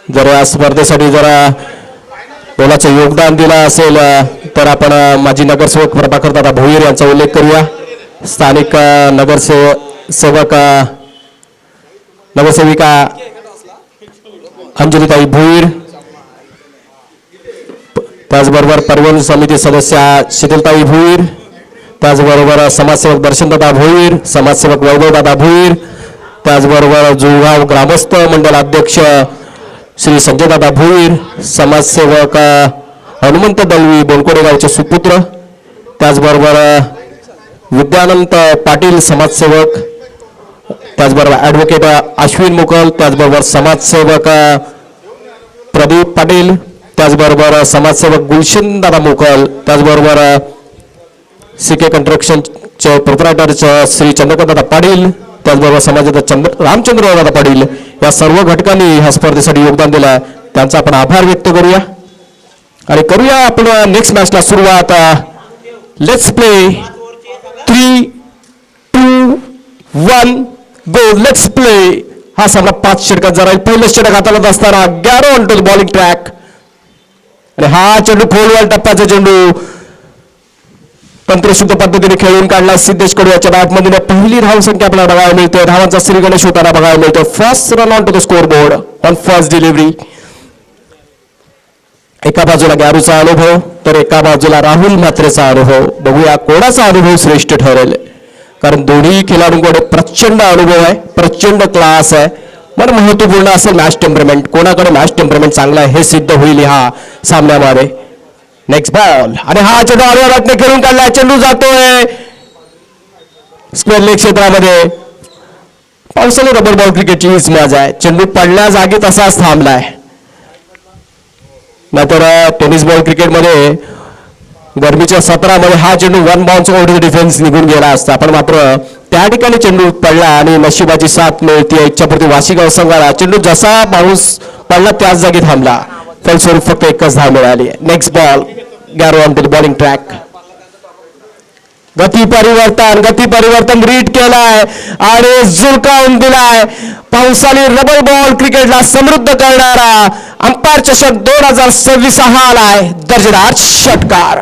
जर या स्पर्धेसाठी जरा मोलाचं योगदान दिलं असेल तर आपण माजी नगरसेवक प्रभाकर दादा भोईर यांचा उल्लेख करूया. स्थानिक नगरसेविका अंजलीताई भोईर, त्याचबरोबर परिवहन समिती सदस्य शीतलताई भोईर, त्याचबरोबर समाजसेवक दर्शनदादा भोईर, समाजसेवक वैभवदादा भोईर, त्याचबरोबर जुळगाव ग्रामस्थ मंडळ अध्यक्ष श्री संजयदादा भोईर, समाजसेवक हनुमंत दलवी बोनकोडे गावचे सुपुत्र, त्याचबरोबर विद्यानंत पाटील समाजसेवक, त्याचबरोबर ॲडव्होकेट अश्विन मुकल, त्याचबरोबर समाजसेवक प्रदीप पाटील, त्याचबरोबर समाजसेवक गुलशन दादा मुकल, त्याचबरोबर सीके कंस्ट्रक्शनचे प्रोप्रायटर श्री चंद्रकांतदादा पाटील, त्याचबरोबर समाजाचा रामचंद्रदादा पाटील या सर्व घटकांनी ह्या स्पर्धेसाठी योगदान दिलं. त्यांचा आपण आभार व्यक्त करूया आणि करूया आपण नेक्स्ट मॅचला सुरुवात. Let's play 3, 2, 1 go. Let's play. हा सामना 5 षटकांचा राहील. पहिलं षटक हाताळत असताना गॅरो on to the bowling track आणि हा चेंडू खोलवर टप्प्याचा चेंडू तंत्रशुद्ध पद्धतीने खेळून काढला. सिद्धेश कडू याच्या बॅटमध्ये पहिली धाव संख्या आपल्याला बघायला मिळते. धावांचा श्री गणेश होताना बघायला मिळतो. First run on to the score board on first delivery. एका बाजूला गॅरूचा अनुभव तर एका बाजूला राहुल म्हात्रेचा अनुभव. बघूया कोणाचा अनुभव श्रेष्ठ ठरेल, कारण दोन्ही खेळाडूंकडे प्रचंड अनुभव आहे, प्रचंड क्लास आहे. पण महत्वपूर्ण असेल मॅच टेम्परमेंट. कोणाकडे मॅच टेम्परमेंट चांगला आहे हे सिद्ध होईल ह्या सामन्यामध्ये. नेक्स्ट बॉल आणि हा चेंडू आडव्या बाटने खेळून काढला. चेंडू जातोय स्क्वेअर लेग क्षेत्रामध्ये. पावसाळी रबर बॉल क्रिकेटची हीच मजा आहे. चेंडू पडल्या जागी तसाच थांबलाय. नाहीतर टेनिस बॉल क्रिकेटमध्ये गरमीच्या सत्रामध्ये हा चेंडू 1 बाउन्स ओव्हर डिफेन्स निघून गेला असता. पण मात्र त्या ठिकाणी चेंडू पडला आणि नशिबाची साथ मिळते इच्छापुरती वाशिगाव संघाला. चेंडू जसा बाउन्स पडला त्याच जागी थांबला. फलस्वरूप फक्त एकच धाव मिळाली. Next ball Garo on to the bowling track. गती परिवर्तन रीड केलाय आणि झुळकावून दिलाय. पावसाळी रबर बॉल क्रिकेटला समृद्ध करणारा अंपायर चषक 2026 हा आलाय. दर्जेदार षटकार.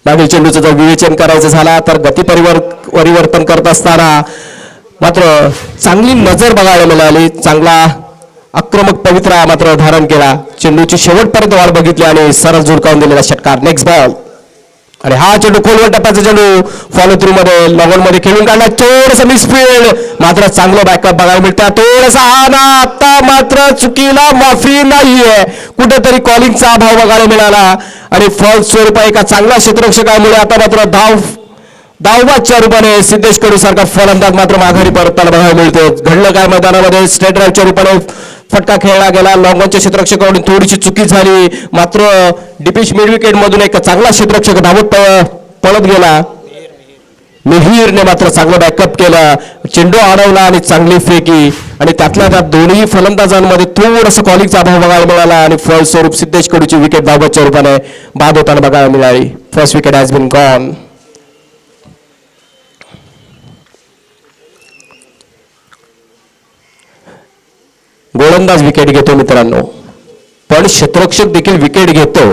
मागील चेंडूचं जर विवेचन करायचं झाला तर गती परिवर्तन करत असताना मात्र चांगली नजर बघायला मिळाली. चांगला आक्रमक पवित्रा मात्र धारण केला. चेंडूची शेवटपर्यंत वाट बघितली आणि सरळ झुळकावून दिलेला षटकार. नेक्स्ट बॉल आणि हा चेंडू खोलवर टप्प्याचा चेंडू फॉलो थ्रू मध्ये लॉंग मध्ये खेळून काढला. थोडंसं मिसफिल्ड मात्र चांगलं बॅकअप बघायला मिळतं. थोडासा हा ना आता मात्र चुकीला माफी नाहीये. कुठेतरी कॉलिंगचा अभाव बघायला मिळाला आणि फॉल स्वरूपात एका चांगल्या क्षेत्ररक्षकामुळे आता मात्र धावबादच्या रूपाने सिद्धेश कडू सारखा फलंदाज मात्र माघारी परतताना बघायला मिळतो. घडलं काय मैदानामध्ये स्ट्रेट ड्राईव्हच्या रूपाने फटका खेळला गेला. लॉंगॉनच्या क्षेत्ररक्षकाकडून थोडीशी चुकी झाली. मात्र डिपिश मिड विकेट मधून एक चांगला क्षेत्ररक्षक धावत पळत गेला. मिहीरने मात्र चांगलं बॅकअप केलं. चेंडू अडवला आणि चांगली फेकी आणि त्यातल्या त्यात दोन्ही फलंदाजांमध्ये थोडंसं कॉलिंगचा अभाव बघायला मिळाला आणि फलस्वरूप सिद्धेश कडूची विकेट धावबादच्या रूपाने बाद होताना बघायला मिळाली. First wicket has been gone. गोलंदाज विकेट घेतो मित्रांनो, पण क्षेत्ररक्षक देखील विकेट घेतो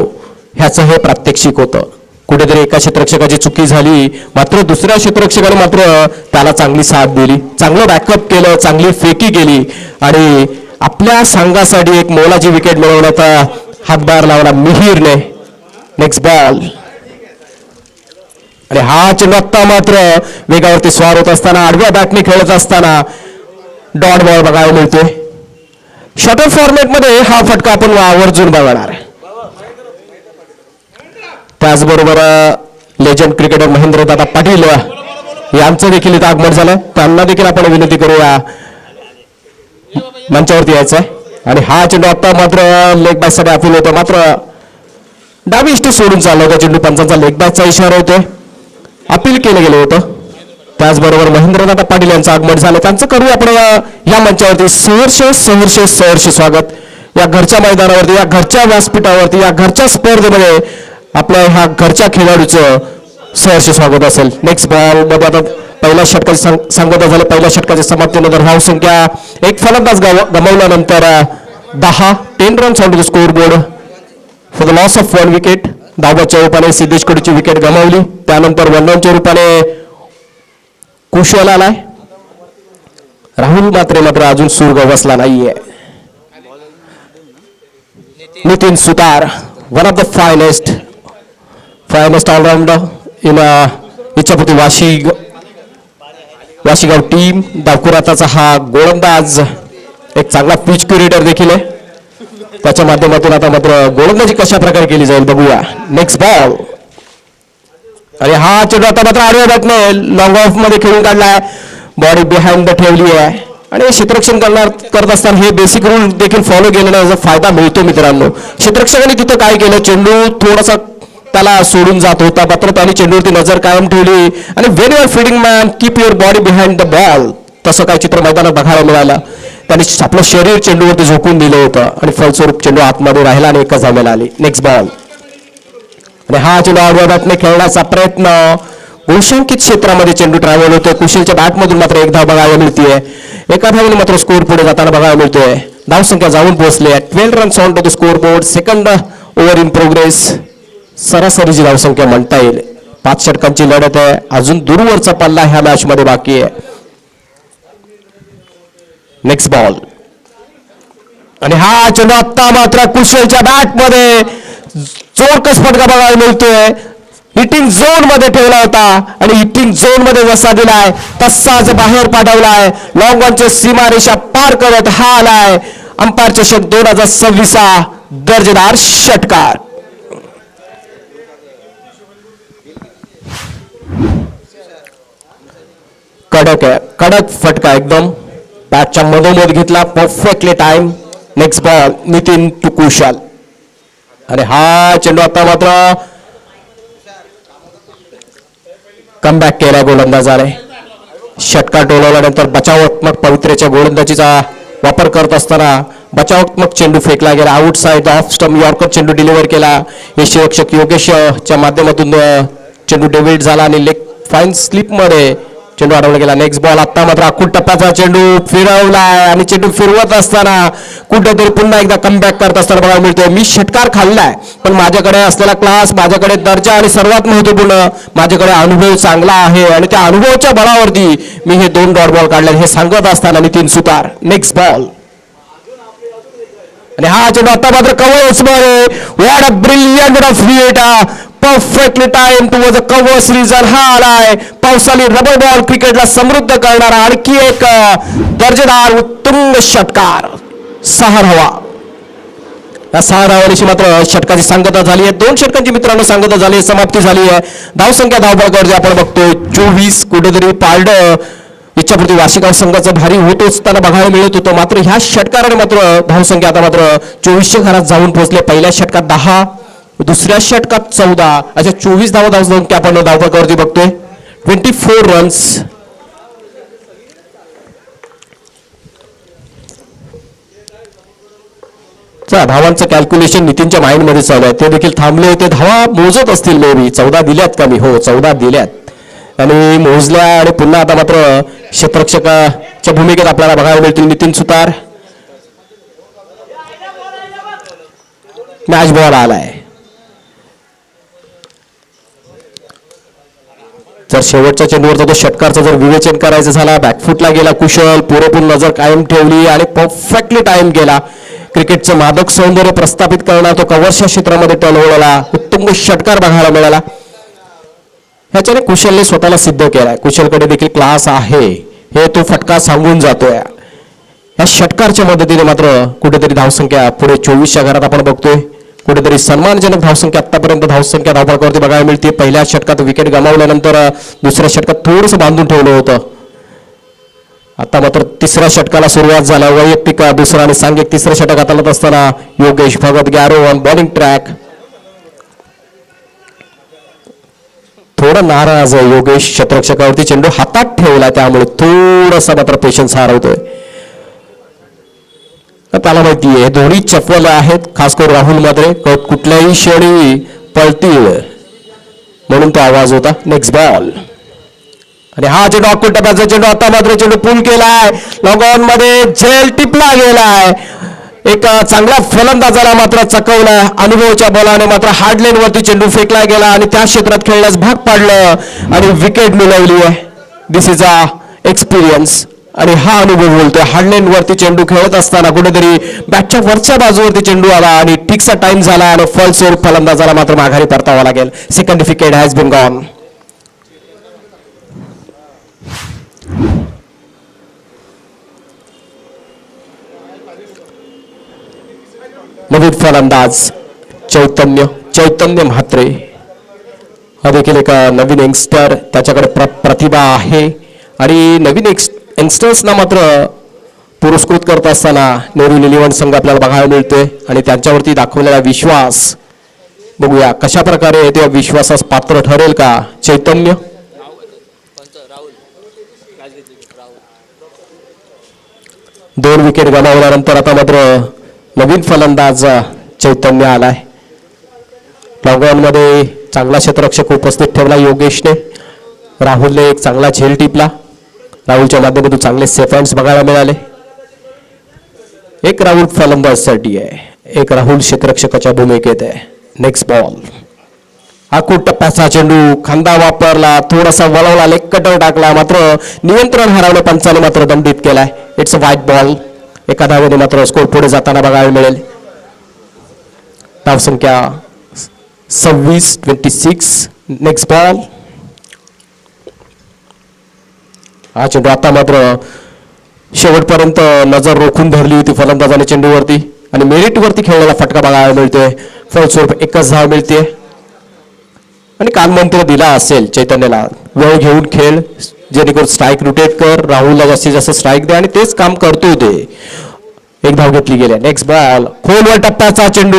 ह्याचं हे प्रात्यक्षिक होतं. कुठेतरी एका क्षेत्ररक्षकाची चुकी झाली मात्र दुसऱ्या क्षेत्ररक्षकाने मात्र त्याला चांगली साथ दिली. चांगलं बॅकअप केलं, चांगली फेकी केली आणि आपल्या संघासाठी एक मोलाची विकेट मिळवण्याचा हातभार लावला मिहीरने. नेक्स्ट बॉल आणि हा चेंडू आत्ता मात्र वेगावरती स्वार होत असताना आडव्या बॅटने खेळत असताना डॉट बॉल बघायला मिळतोय. शॉर्टर फॉर्मॅट मध्ये हा फटका आपण आवर्जून बघणार. त्याचबरोबर लेजंड क्रिकेटर महेंद्रदादा पाटील यांचं देखील इथं आगमन झालं. त्यांना देखील आपण विनंती करूया मंचावरती यायचंय. आणि हा चेंडू आता मात्र लेग बॅक साठी अपील होतो. मात्र डावी इष्ट सोडून चालला होता चेंडू. पंचांचा लेग बॅकचा इशारा होतोय. अपील केलं गेलं होतं. त्याचबरोबर महेंद्रदादा पाटील यांचं आगमन झालं. त्यांचं करूया आपण या मंचावरती सहर्ष स्वागत. या घरच्या मैदानावरती, या घरच्या व्यासपीठावरती, या घरच्या स्पर्धेमध्ये आपल्या ह्या घरच्या खेळाडूचं सहर्ष स्वागत असेल. नेक्स्ट बॉल मध्ये आता पहिल्या षटकाची सांगता झाली. पहिल्या षटकाच्या समाप्तीनंतर धावसंख्या एक फलंदाज गमावल्यानंतर 10 runs on to the score board for the loss of 1 wicket. धावबाच्या रूपाने सिद्धेश कडूची विकेट गमावली. त्यानंतर 1 रनच्या रूपाने कुशल आलाय. राहुल मात्र अजून सूर गवसला नाहीये. Nitin Sutar, one of the finest allrounder in Ichchhapurti Washigaon team. डावकुराताचा हा गोलंदाज एक चांगला पिच क्युरेटर देखील आहे. त्याच्या माध्यमातून आता मात्र गोलंदाजी कशा प्रकारे केली जाईल बघूया. नेक्स्ट बॉल आणि हा चेंडू आता मात्र आडव्या बॅटने लॉंग ऑफ मध्ये खेळून काढलाय. बॉडी बिहाइंड ठेवली आहे आणि क्षेत्ररक्षण करत असताना हे बेसिक रूल देखील फॉलो केलेला फायदा मिळतो मित्रांनो. क्षेत्ररक्षकाने तिथं काय केलं, चेंडू थोडासा त्याला सोडून जात होता मात्र त्याने चेंडूवरती नजर कायम ठेवली आणि when you are feeding man keep your body behind the ball. तसं काय चित्र मैदानात बघायला मिळालं. त्याने आपलं शरीर चेंडूवरती झोकून दिलं होतं आणि फलस्वरूप चेंडू आतमध्ये राहिला आणि एकच धावेला आली. नेक्स्ट बॉल आणि हा चेंडू आडव्या बॅटने खेळण्याचा प्रयत्न. गुणशंकित क्षेत्रामध्ये चेंडू ट्रॅव्हल होतोय. कुशलच्या बॅटमधून मात्र एक धाव बघायला मिळतीये. एका धावेने मात्र स्कोर पुढे जाताना बघायला मिळतोय. धावसंख्या जाऊन पोहोचली आहे. 12 runs on to the score board. Second over in progress. सरासरीची धावसंख्या म्हणता येईल. 5 षटकांची लढत आहे. अजून दूरवरचा पल्ला ह्या मॅच मध्ये बाकी आहे. नेक्स्ट बॉल आणि हा चेंडू आता मात्र कुशलच्या बॅटमध्ये जोरकस फटका बघायला मिळतोय. हिटिंग झोन मध्ये ठेवला होता आणि हिटिंग झोन मध्ये जसा दिलाय तसाच बाहेर पाठवलाय. लॉंग ऑनची सीमारेषा पार करत हा आलाय. अंपायर चषक 2026 दर्जेदार षटकार. कडक फटका एकदम बॅटच्या मधोमध घेतला. Perfectly time. Next ball Nitin to Kushal आणि हा चेंडू आता मात्र कमबॅक केला गोलंदाजाने. षटकार टोलवल्यानंतर बचावात्मक पवित्र्याच्या गोलंदाजीचा वापर करत असताना बचावात्मक चेंडू फेकला गेला. Out side off stump yorker चेंडू डिलिव्हर केला. यष्टीरक्षक योगेशच्या माध्यमातून चेंडू डेव्हिड झाला आणि लेग फाईन स्लिप मध्ये चेंडू अडवला गेला. नेक्स्ट बॉल आता मात्र अखूट टप्प्याचा चेंडू फिरवलाय आणि चेंडू फिरवत असताना कुठेतरी पुन्हा एकदा कमबॅक करत असताना बघायला मिळतोय. मी षटकार खाल्लाय पण माझ्याकडे असलेला क्लास, माझ्याकडे दर्जा आणि सर्वात महत्वपूर्ण माझ्याकडे अनुभव चांगला आहे आणि त्या अनुभवाच्या बळावरती मी हे 2 डॉट बॉल काढले हे सांगत असताना नितीन सुतार. नेक्स्ट बॉल आणि हा चेंडू आता मात्र कव्हर्स मध्ये. What a brilliant off hit. Perfectly time towards a covers region. हा आलाय पावसाळी रबर बॉल क्रिकेटला समृद्ध करणारा आणखी एक दर्जेदार उत्तुंग षटकार. 6 धावा. या 6 धावांची मात्र षटकाची सांगता झाली आहे. 2 षटकांची मित्रांनो सांगता झाली आहे. समाप्ती झाली आहे. धावसंख्या धावपळावर आपण बघतोय 24. कुठेतरी पारड इच्छापुरती वाशीगाव संघाचं भारी होत असताना बघायला मिळत होतं मात्र ह्या षटकाराने मात्र धावसंख्या आता मात्र 2400 घरात जाऊन पोहोचले. पहिल्या षटकात 10, दुसऱ्या षटकात 14 अशा 24 धावा धावसंख्या आपण धावपळावरती बघतोय. 24 रन्स. धावांचं कॅल्क्युलेशन नितीनच्या माइंड मध्ये चालू आहे. ते देखील थांबले होते. धावा मोजत असतील मे बी. 14 दिल्यात का मी? हो 14 दिल्यात आणि मोजल्या आणि पुन्हा आता मात्र क्षेत्ररक्षकाच्या भूमिकेत आपल्याला बघायला मिळतील नितीन सुतार. मॅच बॉल आलाय. जर शेवटच्या चेंडूवरचा तो षटकारचा जर विवेचन करायचं झाला बॅकफुटला गेला कुशल. पुरेपूर नजर कायम ठेवली आणि परफेक्टली टाइम केला. क्रिकेटचं मादक सौंदर्य प्रस्थापित करणार तो कव्हरच्या क्षेत्रामध्ये टोलवलेला उत्तुंग षटकार बघायला मिळाला. ह्याच्याने कुशलने स्वतःला सिद्ध केलाय. कुशलकडे देखील क्लास आहे हे तो फटका सांगून जातोय. या षटकारच्या मदतीने मात्र कुठेतरी धावसंख्या पुढे 24च्या घरात आपण बघतोय. कुठेतरी सन्मानजनक धावसंख्या आतापर्यंत धावसंख्या धावपळावरती बघायला मिळते. पहिल्या षटकात विकेट गमावल्यानंतर दुसऱ्या षटकात थोडंसं बांधून ठेवलं होतं. आता मात्र तिसऱ्या षटकाला सुरुवात झाल्या. वैयक्तिक दुसरा आणि सांघिक तिसरं षटक हाताळत असताना Yogesh Bhagat Garo on bowling track. थोडं नाराज आहे योगेश क्षेत्ररक्षकावरती. चेंडू हातात ठेवला त्यामुळे थोडासा मात्र पेशन्स हरवतोय. त्याला माहिती आहे दोन्ही चपल आहेत खास करून राहुल मात्रे कुठल्याही क्षणी पळतील. म्हणून तो आवाज होता. Next ball. आणि हा चेंडू अकुल टप्प्याचा चेंडू, आता मात्र चेंडू पूल केलाय, लॉंग ऑन मध्ये झेल टिपला गेलाय. एक चांगला फलंदाजाला मात्र चकवलाय. अनुभवाच्या बॉलाने मात्र हार्ड लाईन वरती चेंडू फेकला गेला आणि त्या क्षेत्रात खेळण्यास भाग पाडलं आणि विकेट मिळवली आहे. दिस इज अ एक्सपिरियन्स. आणि हा अनुभव बोलतोय. हार्डलाईन वरती चेंडू खेळत असताना कुठेतरी बॅटच्या वरच्या बाजूवरती चेंडू आला आणि ठीकसा टाइम झाला आणि फॉल्सवर फलंदाजाला मात्र माघारी परतावा लागेल. Second wicket has been gone. नवीन फलंदाज चैतन्य म्हात्रे. हा देखील एक नवीन यंगस्टर. त्याच्याकडे प्रतिभा आहे आणि नवीन यंगस्टर्सना मात्र पुरस्कृत करत असताना नेहरू नीलिवंत संघ आपल्याला बघायला मिळतोय आणि त्यांच्यावरती दाखवलेला विश्वास बघूया कशा प्रकारे त्या विश्वासास पात्र ठरेल का चैतन्य. दोन विकेट गमावल्यानंतर आता मात्र नवीन फलंदाज चैतन्य आलाय. लॉंग ऑन मध्ये चांगला क्षेत्ररक्षक उपस्थित ठेवला योगेशने. राहुलने एक चांगला झेल टिपला. राहुलच्या माध्यमातून चांगले सेफ हँड्स बघायला मिळाले. एक राहुल फलंदाजसाठी आहे, एक राहुल क्षेत्ररक्षकाच्या भूमिकेत आहे. Next ball. आकुट टप्प्याचा चेंडू, खांदा वापरला, थोडासा वळवला, लेग कटर टाकला, मात्र नियंत्रण हरवलं. पंचाने मात्र दंडित केलाय. It's a white ball. एका धावेने मात्र स्कोर पुढे जाताना बघायला मिळेल. धावसंख्या 26-26. Next ball. हा चेंडू आता मात्र शेवटपर्यंत नजर रोखून धरली होती फलंदाजाने चेंडूवरती आणि मेरिटवरती खेळलेला फटका बघायला मिळतोय. फलस्वरूप एकच धाव मिळते आणि कानमंत्र दिला असेल चैतन्यला, वेळ घेऊन खेळ, जेणेकरून स्ट्राईक रोटेट कर, राहुलला जास्तीत जास्त स्ट्राईक दे, आणि तेच काम करतोय ते. एक धाव घेतली गेली. Next ball. खोलवर टप्प्याचा चेंडू,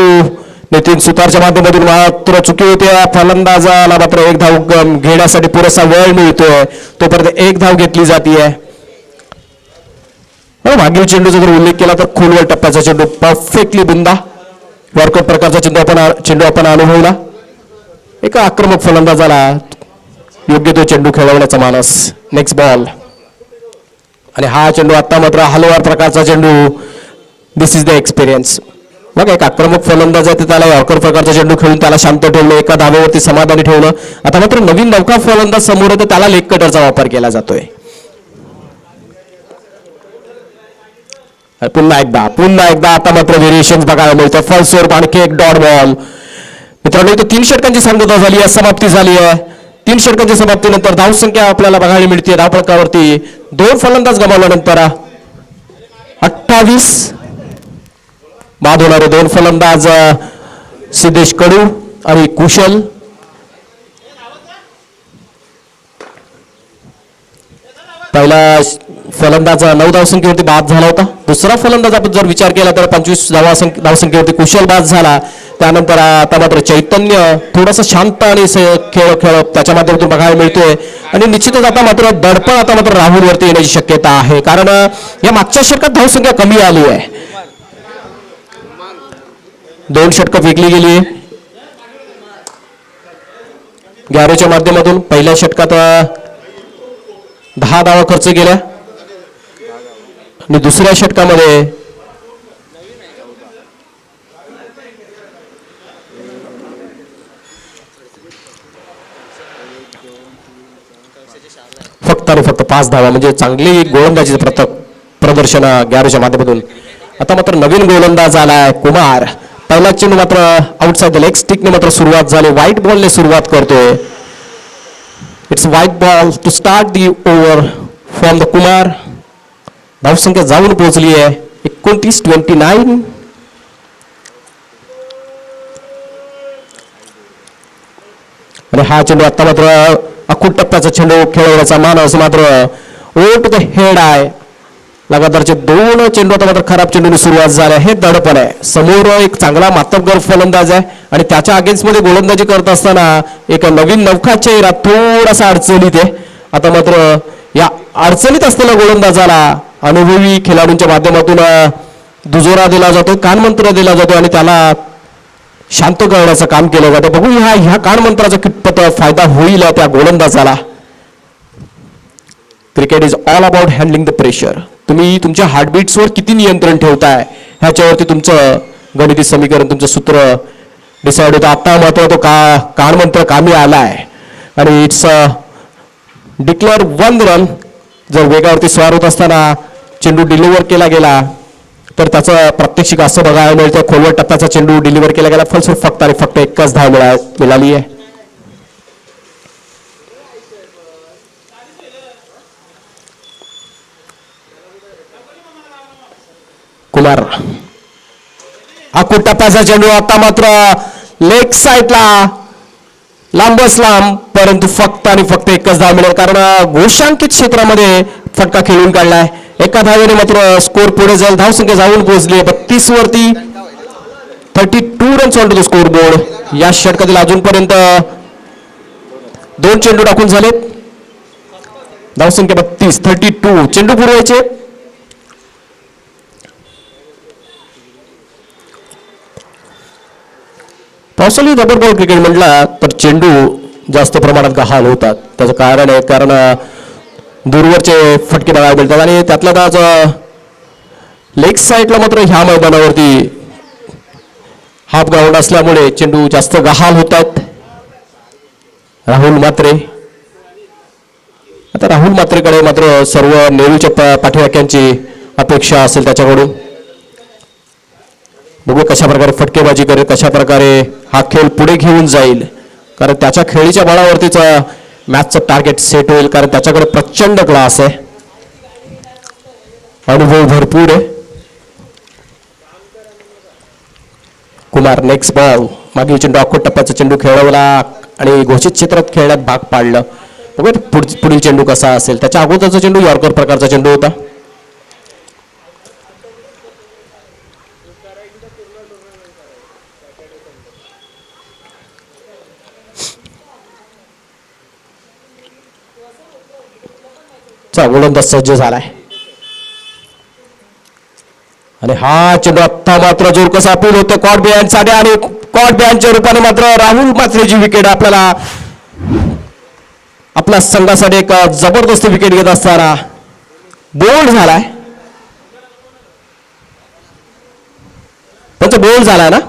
नितीन सुतारच्या माध्यमातून मात्र चुकी होते. फलंदाजाला मात्र एक धाव घेण्यासाठी पुरेसा वेळ मिळतोय, तोपर्यंत एक धाव घेतली जाते. मागील चेंडूचा जर उल्लेख केला तर खोलवर टप्प्याचा चेंडू परफेक्टली बुंदा वर्कआउट प्रकारचा चेंडू आपण अनुभवला. एका आक्रमक फलंदाजाला योग्य तो चेंडू खेळवण्याचा मानस. Next ball. आणि हा चेंडू आता मात्र हलवार प्रकारचा चेंडू. This is the experience. बघा, एक आक्रमक फलंदाज आहे, त्याला यॉर्कर प्रकारचा चेंडू खेळून त्याला शांत ठेवलं, एका धावेवरती समाधानी ठेवलं. आता मात्र नवीन नौका फलंदाज समोर आहे, तर त्याला लेग कटरचा वापर केला जातोय. पुन्हा एकदा आता मात्र व्हेरिएशन बघायला मिळतं. फर्स्ट ओव्हर आणखी एक डॉट बॉल. मित्रांनो, इथे 3 षटकांची सांगता झाली आहे, समाप्ती झाली आहे. 3 षटकांच्या समाप्तीनंतर धावसंख्या आपल्याला बघायला मिळते. धावफलकावरती 2 फलंदाज गमावल्यानंतर 28 बाद होणारे 2 फलंदाज सिद्धेश कडू आणि कुशल. पहिला फलंदाज 9 धावसंख्येवरती बाद झाला होता. दुसरा फलंदाज आपण जर विचार केला तर 25 धावसंख्येवरती कुशल बाद झाला. त्यानंतर आता मात्र चैतन्य थोडासा शांत आणि खेळ त्याच्या माध्यमातून बघायला मिळतोय. आणि निश्चितच आता मात्र दडपण आता मात्र राहुलवरती येण्याची शक्यता आहे, कारण या मागच्या षटकात धावसंख्या कमी आली आहे. 2 षटकं फेकली गेली गॅरोच्या माध्यमातून. पहिल्या षटकात 10 धावा खर्च केल्या आणि दुसऱ्या षटकामध्ये फक्त 5 धावा, म्हणजे चांगली गोलंदाजी प्रदर्शन गॅरोच्या माध्यमातून. आता मात्र नवीन गोलंदाज आलाय कुमार. पहिला चेंडू मात्र आउटसाइड द लेग स्टिकने मात्र सुरुवात झाली. व्हाईट बॉलने सुरुवात करतोय. It's white ball to start the over from the Kumar. धावसंख्या जाऊन पोहोचली आहे 29-29. आणि हा चेंडू आता मात्र अकुट टप्प्याचा चेंडू खेळवण्याचा मानस मात्र ओव्हर टू द हेड आहे. लगातारचे 2 चेंडू आता मात्र खराब चेंडूने सुरुवात झाली. हे दडपण आहे. समोर एक चांगला मातब्बर फलंदाज आहे आणि त्याच्या अगेन्स्ट मध्ये गोलंदाजी करत असताना एक नवीन नौका चेहरा थोडासा अडचणीत आहे. आता मात्र या अडचणीत असलेल्या गोलंदाजाला अनुभवी खेळाडूंच्या माध्यमातून दुजोरा दिला जातो, कानमंत्र दिला जातो आणि त्याला शांत करण्याचं काम केलं जातं. बघूया ह्या कानमंत्राचा कितपत फायदा होईल त्या गोलंदाजाला. Cricket is all about handling the pressure. तुम्ही तुमच्या हार्टबीट्सवर किती नियंत्रण ठेवताय ह्याच्यावरती तुमचं गणिती समीकरण, तुमचं सूत्र डिसाईड होतं. आता मात्र तो कानमंत्र कामी आलाय आणि इट्स डिक्लेअर 1 रन. जर वेगावरती स्वार होत असताना चेंडू डिलिव्हर केला गेला तर त्याचं प्रात्यक्षिक असं बघायला मिळतं. खोलवर टप्प्याचा चेंडू डिलिव्हर केला गेला, फलस्वरूप फक्त आणि फक्त एकच धाव मिळाली आहे. कुमार आखूड टप्प्याचा चेंडू आता मात्र लेग साईडला लांबच लांब, परंतु फक्त आणि फक्त एकच धाव मिळेल कारण घोषांकित क्षेत्रामध्ये फटका खेळून काढलाय. एका धावेने मात्र स्कोर पुढे जाईल. धावसंख्या जाऊन पोहोचली 32 वरती. 32 runs on to the score board. या षटकातील अजूनपर्यंत 2 चेंडू टाकून झालेत. धावसंख्या 32 चेंडू पुरवायचे. पावसाळी रबर बॉल क्रिकेट म्हटला तर चेंडू जास्त प्रमाणात गहाल होतात. त्याचं कारण आहे कारण दूरवरचे फटके बघायला मिळतात आणि त्यातला आज लेग साईडला मात्र ह्या मैदानावरती हाफ ग्राउंड असल्यामुळे चेंडू जास्त गहाल होतात. राहुल म्हात्रे, आता राहुल म्हात्रेकडे मात्र सर्व नेहरूच्या पाठीराख्यांची अपेक्षा असेल त्याच्याकडून. बघू कशा प्रकारे फटकेबाजी करेल, कशा प्रकारे हा खेळ पुढे घेऊन जाईल कारण त्याच्या खेळीच्या बळावरतीच मॅचचं टार्गेट सेट होईल कारण त्याच्याकडे प्रचंड क्लास आहे, अनुभव भरपूर आहे. Kumar next ball. मागील चेंडू आखूड टप्प्याचा चेंडू खेळवला आणि घोषित क्षेत्रात खेळण्यात भाग पाडलं. बघूया पुढील चेंडू कसा असेल. त्याच्या अगोदरचा चेंडू यॉर्कर प्रकारचा चेंडू होता. गोलंदाज सज्ज झालाय आणि हा चेंडू आता मात्र जोर कसा अपील होतो कॉट बिहाइंड साठी आणि कॉट बिहाइंडच्या रूपाने मात्र राहुल म्हात्रेची विकेट आपल्याला आपल्या संघासाठी एक जबरदस्त विकेट घेत असताना बोल्ड झालाय. त्याचा बोल्ड झालाय ना.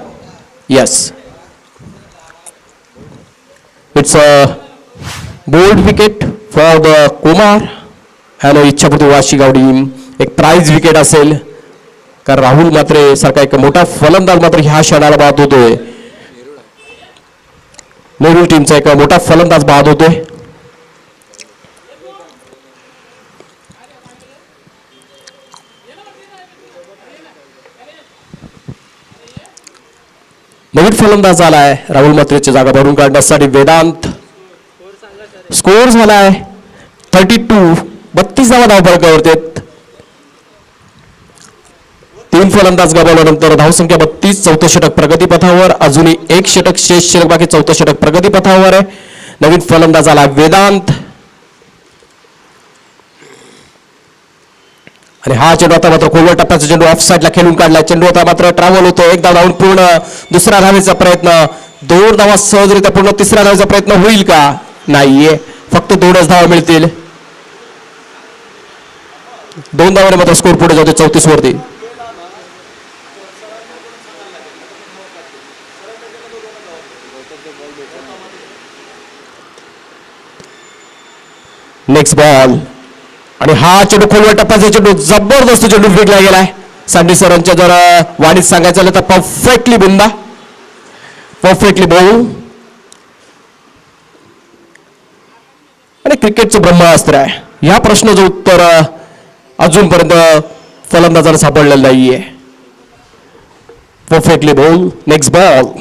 Yes, it's a bowled wicket for the Kumar hello Ichchhapurti Washi team. एक प्राइज विकेट असेल कारण राहुल म्हात्रे सारखा एक मोठा फलंदाज मात्र ह्या क्षणाला बाद होतोय. नेहरू टीमचा एक मोठा फलंदाज बाद होतोय. नवीन फलंदाज आलाय राहुल म्हात्रेची जागा भरून काढण्यासाठी वेदांत. स्कोर झालाय 32. 32 धावा धावफलकावरती. 3 फलंदाज गमावल्यानंतर धावसंख्या 32. चौथं षटक प्रगतीपथावर. अजूनही 1 षटक शेष षटक बाकी. चौथं षटक प्रगतीपथावर आहे. नवीन फलंदाज आला वेदांत आणि हा चेंडू आता मात्र खोलवर टप्प्याचा चेंडू ऑफ साईडला खेळून काढला. चेंडू आता मात्र ट्रॅव्हल होतो. एक धाव धावून पूर्ण. दुसऱ्या धावेचा प्रयत्न. 2 धावा सहजरित्या पूर्ण. तिसऱ्या धावेचा प्रयत्न होईल का. नाहीये, फक्त 2च धावा मिळतील. 2 धावाने मात्र स्कोर पुढे जातो 34 वरती. नेक्स्ट बॉल आणि हा चेंडू खोलवर टप्प्याचा चेंडू. जबरदस्त चेंडू फेकला गेलाय. सांडी सरांच्या जर वाणीत सांगायचं झालं तर परफेक्टली बुंदा. परफेक्टली बॉल आणि क्रिकेटचं ब्रह्मास्त्र आहे. या प्रश्नाचं उत्तर अजूनपर्यंत फलंदाजाला सापडलेलं नाहीये. Perfectly ball. नेक्स्ट बॉल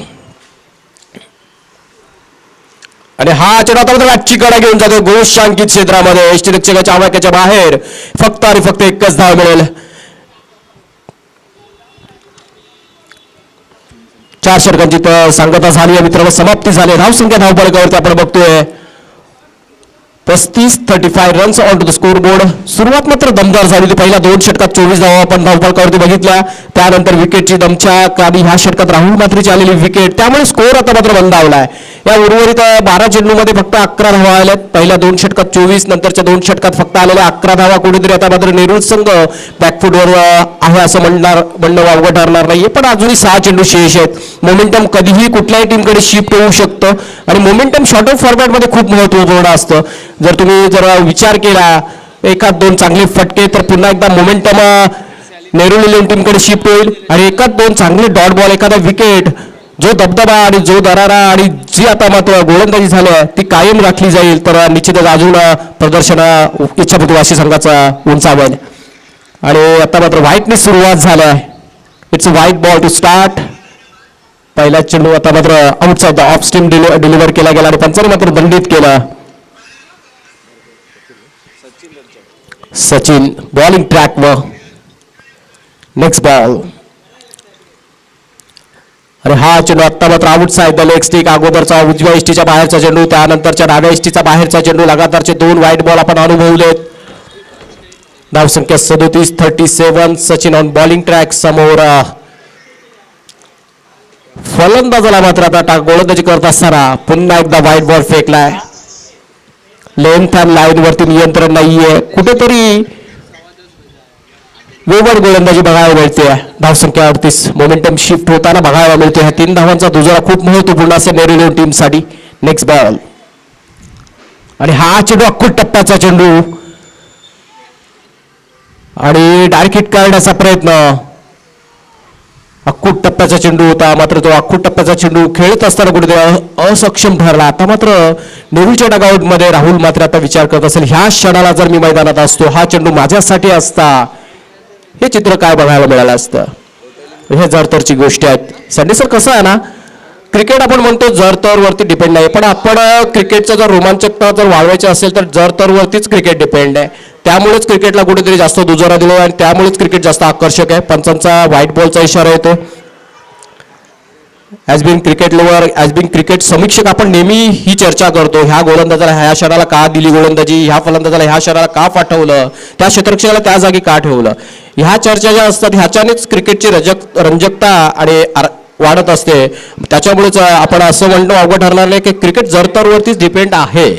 आणि हा चेंडू आता मॅचची कडा घेऊन जातो घोषांकित क्षेत्रामध्ये. यष्टिरक्षकाच्या आवाक्याच्या बाहेर. फक्त आणि फक्त एकच धाव मिळेल. 4 षटकांची सांगता झाली आहे मित्रांनो. समाप्ती झाली. धावसंख्या धावफलकावरती आपण बघतोय 35 runs on to the score board. सुरुवात मात्र दमदार झाली होती. पहिल्या 2 षटकात 24 धावा आपण धावफलकावरती बघितल्या. त्यानंतर विकेटची दमछाक आणि ह्या षटकात राहुल मात्रेची आलेली विकेट, त्यामुळे स्कोर आता मात्र मंदावलाय. या उर्वरित 12 चेंडूमध्ये फक्त 11 धावा आल्यात. पहिल्या 2 षटकात 24, नंतरच्या 2 षटकात फक्त आलेल्या 11 धावा. कुठेतरी आता मात्र नेरूळ संघ बॅकफुटवर आहे असं म्हणणं वावगं ठरणार नाहीये. पण अजूनही 6 चेंडू शेष आहेत. मोमेंटम कधीही कुठल्याही टीमकडे शिफ्ट होऊ शकतं आणि मोमेंटम शॉर्ट ऑफ फॉर्मॅटमध्ये खूप महत्त्वपूर्ण असतं. जर तुम्ही विचार केला 1-2 चांगले फटके तर पुन्हा एकदा मोमेंटम नेरूळ इलेव्हन टीमकडे शिफ्ट होईल आणि 1-2 चांगले डॉट बॉल, एखादा विकेट, जो दबदबा आणि जो दरारा आणि जी आता मात्र गोलंदाजी झाली ती कायम राखली जाईल तर निश्चितच अजून प्रदर्शन इच्छापुती वाशी संघाचा उंचावेल. आणि आता मात्र व्हाईटने सुरुवात झाल्या. It's a white ball to start. पहिला चेंडू आता मात्र outside the off stump deliver केला गेला आणि पंचाने मात्र दंडित केला. सचिन बॉलिंग ट्रॅक व नेक्स्ट बॉल. अरे हा चेंडू आत्ता मात्र आउटसाइड द लेग स्टिक. अगोदरचा उजव्या इष्टीच्या बाहेरचा चेंडू, त्यानंतरच्या डाव्या इष्टीचा बाहेरचा चेंडू. लगातारचे 2 वाईट बॉल आपण अनुभवलेत. धावसंख्या 37. Sachin on bowling track. समोर फलंदाजाला मात्र आता गोलंदाजी करत असताना पुन्हा एकदा वाईट बॉल फेकलाय. लेंथ अँड लाईन वरती नियंत्रण नाहीये. कुठेतरी वेगवान गोलंदाजी बघायला मिळते. धावसंख्या 38. मोमेंटम शिफ्ट होताना बघायला मिळते. ह्या 3 धावांचा दुजोरा खूप महत्वपूर्ण असेल नेरूळ टीमसाठी. Next ball. आणि हा चेंडू अख्खूट टप्प्याचा चेंडू आणि डायरेक्ट हिट करण्याचा प्रयत्न. अख्खूट टप्प्याचा चेंडू होता, मात्र तो अख्खूट टप्प्याचा चेंडू खेळत असताना कुठेतरी असक्षम ठरला. आता मात्र नेरूळच्या डगआउटमध्ये राहुल मात्र आता विचार करत असेल, ह्या क्षणाला जर मी मैदानात असतो, हा चेंडू माझ्यासाठी असता, हे चित्र काय बघायला मिळालं असतं. हे जरतरची गोष्टी आहेत. संडे सर कसं आहे ना, क्रिकेट आपण म्हणतो जरतरवरती डिपेंड आहे, पण आपण क्रिकेटचा जर रोमांचकता जर वाढवायची असेल तर जरतरवरतीच क्रिकेट डिपेंड आहे. त्यामुळेच क्रिकेटला कुठेतरी जास्त दुजोरा दिला आणि त्यामुळेच क्रिकेट जास्त आकर्षक आहे. पंचांचा व्हाईट बॉलचा इशारा येतो. ॲज बिन क्रिकेट लवर, ॲज बिन क्रिकेट समीक्षक आपण नेहमी ही चर्चा करतो, ह्या गोलंदाजाला ह्या क्षणाला का दिली गोलंदाजी, ह्या फलंदाजाला ह्या क्षणाला का पाठवलं, त्या क्षेत्ररक्षकाला त्या जागी का ठेवलं. ह्या चर्चा ज्या असतात ह्याच्यानेच क्रिकेटची रंजकता आणि वाढत असते. त्याच्यामुळेच आपण असं म्हणणं अवघड ठरणार नाही की क्रिकेट जरतरवरतीच डिपेंड आहे.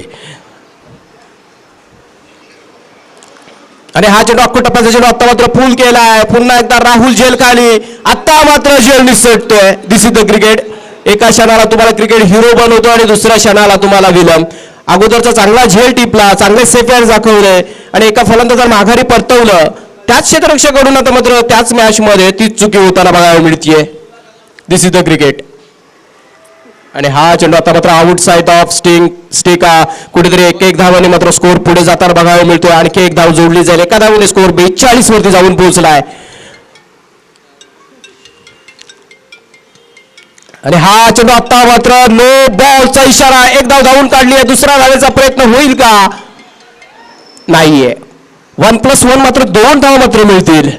आणि हा चेंडू अख्खा टप्प्याचा चेंडू आता मात्र पूल केलाय. पुन्हा एकदा राहुल झेल खाली. आता मात्र झेल निसटतोय. दिस इज द क्रिकेट. एका क्षणाला तुम्हाला क्रिकेट हिरो बनवतो आणि दुसऱ्या क्षणाला तुम्हाला विलन. अगोदरचा चांगला झेल टिपला, चांगले सेफेअर दाखवले आणि एका फलंदाजाला माघारी परतवलं. त्याच क्षेत्ररक्षकाकडून आता मात्र त्याच मॅच मध्ये तीच चुकी होताना बघायला मिळतीये. दिस इज द क्रिकेट. आणि हा चेंडू आता मात्र आउटसाइड ऑफ स्टिक. कुठेतरी 1-1 धावाने मात्र स्कोर पुढे जाताना बघायला मिळतोय. आणखी एक धाव जोडली जाईल. एका धावाने स्कोर 42 वरती जाऊन पोहोचलाय. आणि हा चेंडू आता मात्र नो बॉलचा इशारा. एक धाव धावून काढली आहे. दुसरा धावेचा प्रयत्न होईल का? नाहीये. 1+1 मात्र 2 धावा मात्र मिळतील.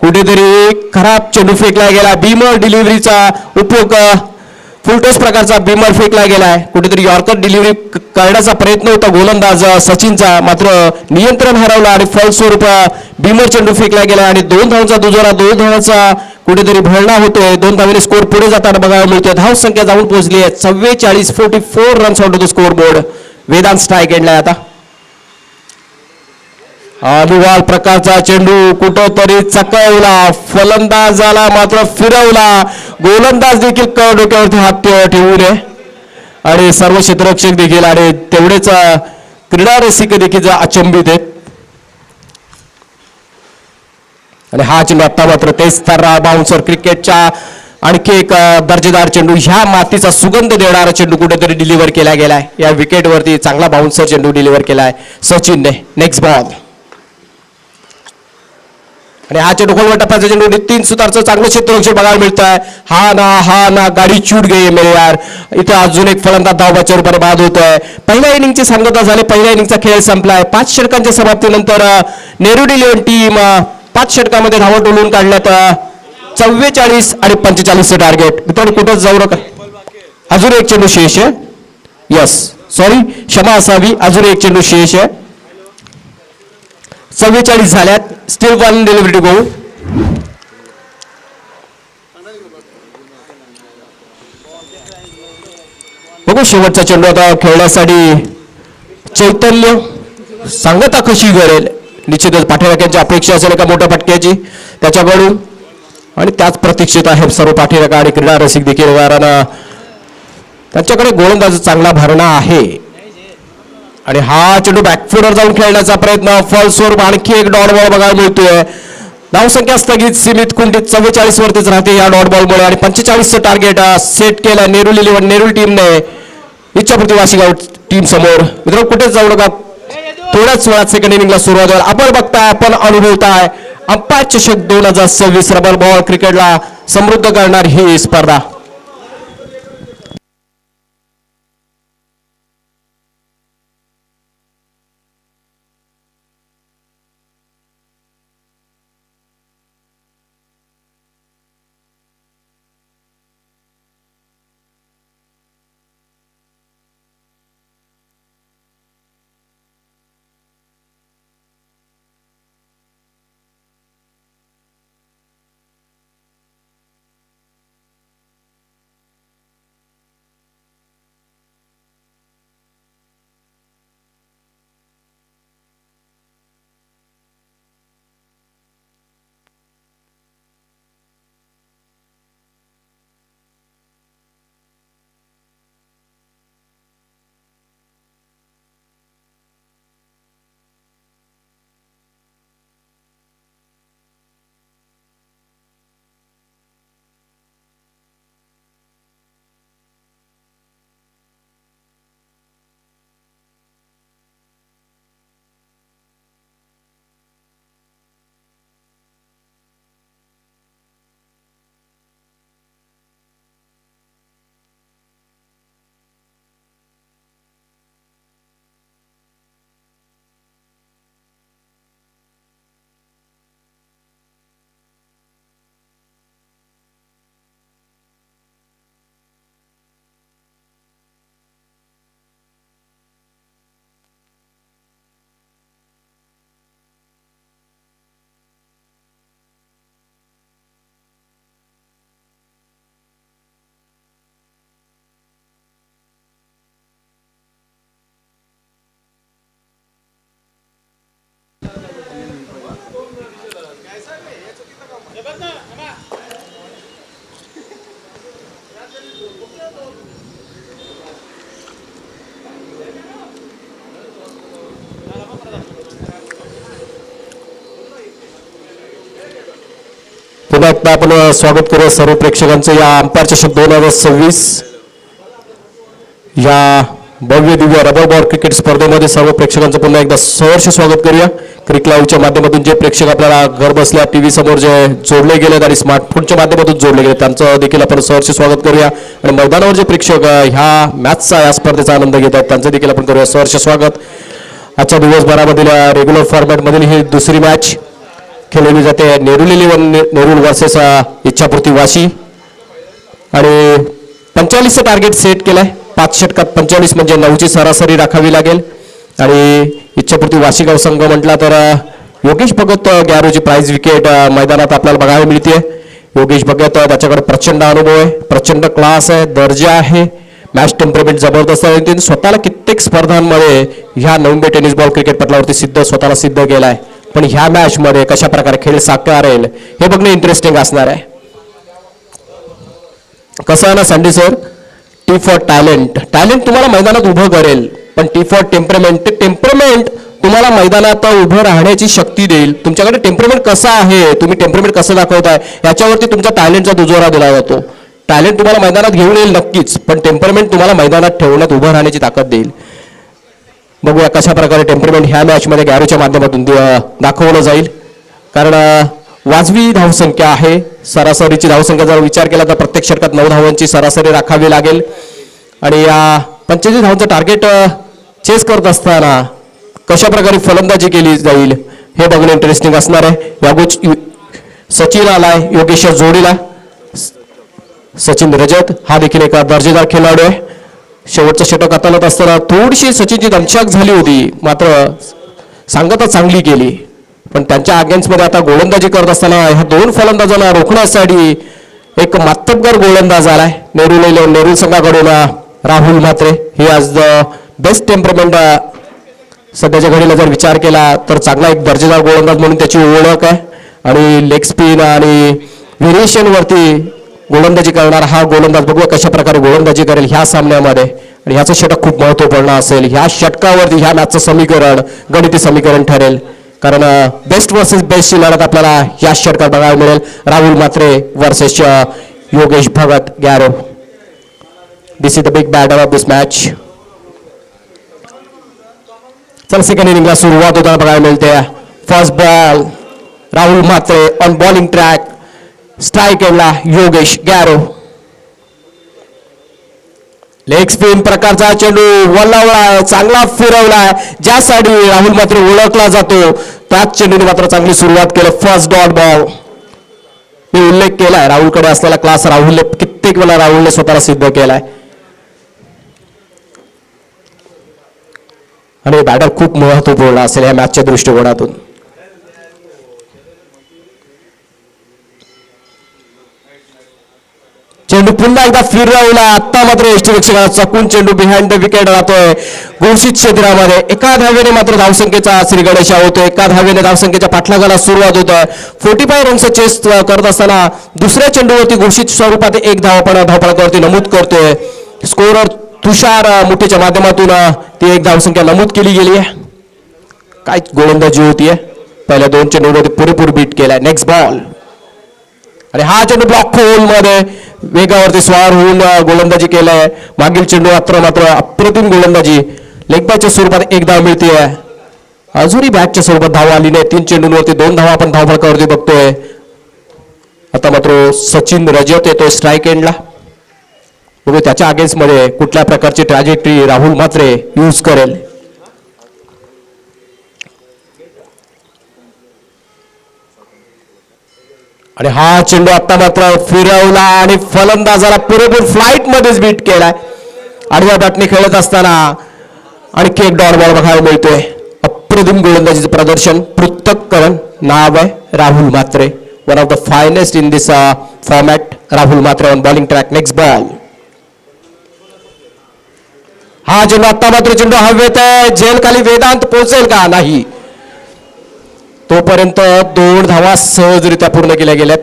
कुठेतरी खराब चेंडू फेकला गेला. बीमर डिलिव्हरीचा उपयोग, फुलटॉस प्रकारचा बीमर फेकला गेलाय. कुठेतरी यॉर्कर डिलिव्हरी करण्याचा प्रयत्न होता गोलंदाज सचिनचा, मात्र नियंत्रण हरवला आणि फलस्वरूप बीमर चेंडू फेकला गेला आणि 2 धावांचा दुजोरा, 2 धावांचा कुठेतरी भरणा होतोय. 2 धावांनी स्कोर पुढे जाताना बघायला मिळतोय. धाव संख्या जाऊन पोहोचली आहे 44 runs on to the score board. Vedant strike एंडला आता. अनुवाल प्रकारचा चेंडू कुठंतरी चकवला, फलंदाजाला मात्र फिरवला. गोलंदाज देखील डोक्यावरती हात ठेवून आणि सर्व क्षेत्ररक्षक देखील आणि तेवढेच क्रीडा रसिक देखील अचंबित आहेत. आणि हा चेंडू आता मात्र तेच तर बाउन्सर. क्रिकेटच्या आणखी एक दर्जेदार चेंडू, ह्या मातीचा सुगंध देणारा चेंडू कुठेतरी डिलिव्हर केला गेलाय. या विकेटवरती चांगला बाउन्सर चेंडू डिलिव्हर केलाय सचिनने. Next ball. आणि हा चेंडू खोलवर टप्प्याचा चेंडू 3 सुतारचं चांगलं क्षेत्ररक्षण बघायला मिळत आहे. हा ना गाडी छूट गई मेरे यार. इथे अजून एक फलंदाज धावबाच्या रूपाने बाद होत आहे. पहिल्या इनिंगची सांगता झाली. पहिल्या इनिंगचा खेळ संपलाय. 5 षटकांच्या समाप्तीनंतर नेरूळ इलेव्हन टीम 5 षटकामध्ये धावा टोलून काढल्यात. 44 आणि 45चे टार्गेट. मित्रांनो कुठंच जाऊ नका, अजून एक चेंडू शेष आहे. यस. सॉरी, क्षमा असावी, अजून एक चेंडू शेष आहे. 44 झाल्यात. स्टील 1 डिलिव्हरी गो. बघू शेवटचा चेंडू आता खेळण्यासाठी चैतन्य. सांगता कशी घडेल, निश्चितच पाठीराख्यांची अपेक्षा असेल एका मोठ्या फटक्याची त्याच्याकडून, आणि त्याच प्रतीक्षित आहे सर्व पाठीराखा आणि क्रीडा रसिक देखील. कारण त्यांच्याकडे गोलंदाज चांगला भरणा आहे. आणि हा चेंडू बॅकफुटवर जाऊन खेळण्याचा प्रयत्न, फॉल स्वरूप आणखी एक डॉट बॉल बघायला मिळतोय. धावसंख्या स्थगित, सीमित, कुंठित 44 वरतीच राहते या डॉट बॉलमुळे. आणि 45चं टार्गेट सेट केलं नेरुल टीमने इच्छापूर्ती वाशिगाव टीम समोर. मित्रांनो कुठेच जाऊ नका, थोड्याच वेळात सेकंड इनिंगला सुरुवात होईल. आपण बघताय, आपण अनुभवताय अंपायर चषक 2026 रबर बॉल क्रिकेटला समृद्ध करणार ही स्पर्धा. पुन्हा एकदा आपण स्वागत करूया सर्व प्रेक्षकांचं या अंपायर चषक 2026 या भव्य दिव्य रबर बॉल क्रिकेट स्पर्धेमध्ये सर्व प्रेक्षकांचं पुन्हा एकदा सहर्ष स्वागत करूया. क्रिक लाईव्हच्या माध्यमातून जे प्रेक्षक आपल्याला घर बसल्या टीव्ही समोर जे जोडले गेलेत आणि स्मार्टफोनच्या माध्यमातून जोडले गेले त्यांचं देखील आपण सहर्ष स्वागत करूया. आणि मैदानावर जे प्रेक्षक ह्या मॅचचा या स्पर्धेचा आनंद घेत आहेत त्यांचं देखील आपण करूया सहर्ष स्वागत. आजच्या दिवसभरामधील रेग्युलर फॉर्मॅटमधील ही दुसरी मॅच खेळली जाते. नेरुल वर्सेस इच्छापूर्ती वाशी. आणि 45चं टार्गेट सेट केलंय. 5 षटकात 45 म्हणजे 9ची सरासरी राखावी लागेल. आणि इच्छापूर्ती वाशीगाव संघ म्हटला तर योगेश भगत गॅरोची प्राइज विकेट मैदानात आपल्याला बघायला मिळते. योगेश भगत त्याच्याकडे प्रचंड अनुभव आहे, प्रचंड क्लास आहे, दर्जा आहे, मॅच टेम्परमेंट जबरदस्त आहे. त्यांनी स्वतःला कित्येक स्पर्धांमध्ये ह्या नवी टेनिस बॉल क्रिकेट पटलावरती स्वतःला सिद्ध केला आहे. पण ह्या मॅच मध्ये कशा प्रकारे खेळ साकारेल हे बघणे इंटरेस्टिंग असणार आहे. कसं आहे ना संडी सर, टी फॉर टॅलेंट तुम्हाला मैदानात उभं करेल, पण टी फॉर टेम्परमेंट तुम्हाला मैदानात उभं राहण्याची शक्ती देईल. तुमच्याकडे टेम्परमेंट कसं आहे, तुम्ही टेम्परमेंट कसं दाखवताय याच्यावरती तुमच्या टॅलेंटचा दुजोरा दिला जातो. टॅलेंट तुम्हाला मैदानात घेऊन येईल नक्कीच, पण टेम्परमेंट तुम्हाला मैदानात ठेवण्यात उभं राहण्याची ताकद देईल. बघूया कशा प्रकारे टेम्परमेंट ह्या मॅचमध्ये गॅरोच्या माध्यमातून दाखवलं जाईल. कारण वाजवी धावसंख्या आहे, सरासरीची धावसंख्या जर विचार केला तर प्रत्येक षटकात 9 धावांची सरासरी राखावी लागेल. आणि या 45 धावांचं टार्गेट चेस करत असताना कशा प्रकारे फलंदाजी केली जाईल हे बघणं इंटरेस्टिंग असणार आहे. यागोच सचिन आलाय योगेशच्या जोडीला. सचिन रजत हा देखील एक दर्जेदार खेळाडू आहे. शेवटचं षटक हाताळत असताना थोडीशी सचिनची दमछाक झाली होती, मात्र सांगतच चांगली केली. पण त्यांच्या अगेन्स्टमध्ये आता गोलंदाजी करत असताना ह्या दोन फलंदाजांना रोखण्यासाठी एक मातब्बर गोलंदाज आलाय नेहरू संघाकडून राहुल म्हात्रे. ही आज द बेस्ट टेम्परमेंट सध्याच्या घडीला जर विचार केला तर चांगला एक दर्जेदार गोलंदाज म्हणून त्याची ओळख आहे. आणि लेग स्पिन आणि व्हेरिएशन वरती गोलंदाजी करणारा हा गोलंदाज बघूया कशा प्रकारे गोलंदाजी करेल ह्या सामन्यामध्ये. आणि ह्याचं षटक खूप महत्त्वपूर्ण असेल. ह्या षटकावरती ह्या मॅचचं समीकरण गणिती समीकरण ठरेल, कारण बेस्ट वर्सेस बेस्टची लढत आपल्याला या षटकात बघायला मिळेल. Rahul Mhatre versus Yogesh Bhagat Garo. This is the big batter of this match. चल सेकंड इनिंगला सुरुवात होताना बघायला मिळते. First ball Rahul Mhatre on bowling track. Strike एंडला योगेश गॅरो. लेग स्पिन प्रकारचा चेंडू वळवलाय, चांगला फिरवलाय. ज्यासाठी राहुल म्हात्रे ओळखला जातो त्याच चेंडूने मात्र चांगली सुरुवात केली. First dot ball. मी उल्लेख केलाय राहुलकडे असलेला क्लास राहुलने कित्येक वेळा राहुलने स्वतःला सिद्ध केलाय. आणि बॅटर खूप महत्वपूर्ण असेल या मॅचच्या दृष्टिकोनातून. चेंडू पुन्हा एकदा फिरवला. आता मात्र यष्टीरक्षकाला चकून चेंडू बिहाइंड द विकेट राहतोय घोषित क्षेत्रामध्ये. एका धावेने मात्र धावसंख्येचा श्री गणेशा होतोय. एका धावेने धावसंख्येच्या पाठलागाला सुरुवात होत आहे. 45 रनचं चेस करत असताना दुसऱ्या चेंडूवरती घोषित स्वरूपात एक धावफलकावरती नमूद करतोय. स्कोरर तुषार मुठेच्या माध्यमातून ती एक धावसंख्या नमूद केली गेली आहे. काय गोलंदाजी होतीये. पहिल्या दोन चेंडूवरती पुरेपूर बीट केलाय. Next ball. आणि हा चेंडू ब्लॉक होल मध्ये वेगावरती स्वार होऊन गोलंदाजी केलाय. मागील चेंडू मात्र अप्रतिम गोलंदाजी. लेग बॅटच्या स्वरूपात एक धाव मिळतीये. अजूनही बॅटच्या स्वरूपात धाव आली नाही. 3 चेंडूंवरती 2 धावा आपण धावफलकावरती बघतोय. आता मात्र सचिन रजत येतोय स्ट्राईक एंडला. बघू त्याच्या अगेन्स्ट मध्ये कुठल्या प्रकारची ट्रॅजेक्टरी राहुल म्हात्रे यूज करेल. आणि हा चेंडू आता मात्र फिरवला आणि फलंदाजाला पुरेपूर फ्लाईट मध्येच बीट केलाय. आडव्या बॅटने खेळत असताना आणखी एक डॉट बॉल बघायला मिळतोय. अप्रतिम गोलंदाजीचं प्रदर्शन. पृथक्करण नाव आहे Rahul Mhatre. One of the finest in this format. Rahul Mhatre on bowling track. Next ball. हा चेंडू आता मात्र चेंडू हवेत आहे. झेल खाली वेदांत पोहोचेल का? नाही. तोपर्यंत 2 धावा सहजरित्या पूर्ण केल्या गेल्यात.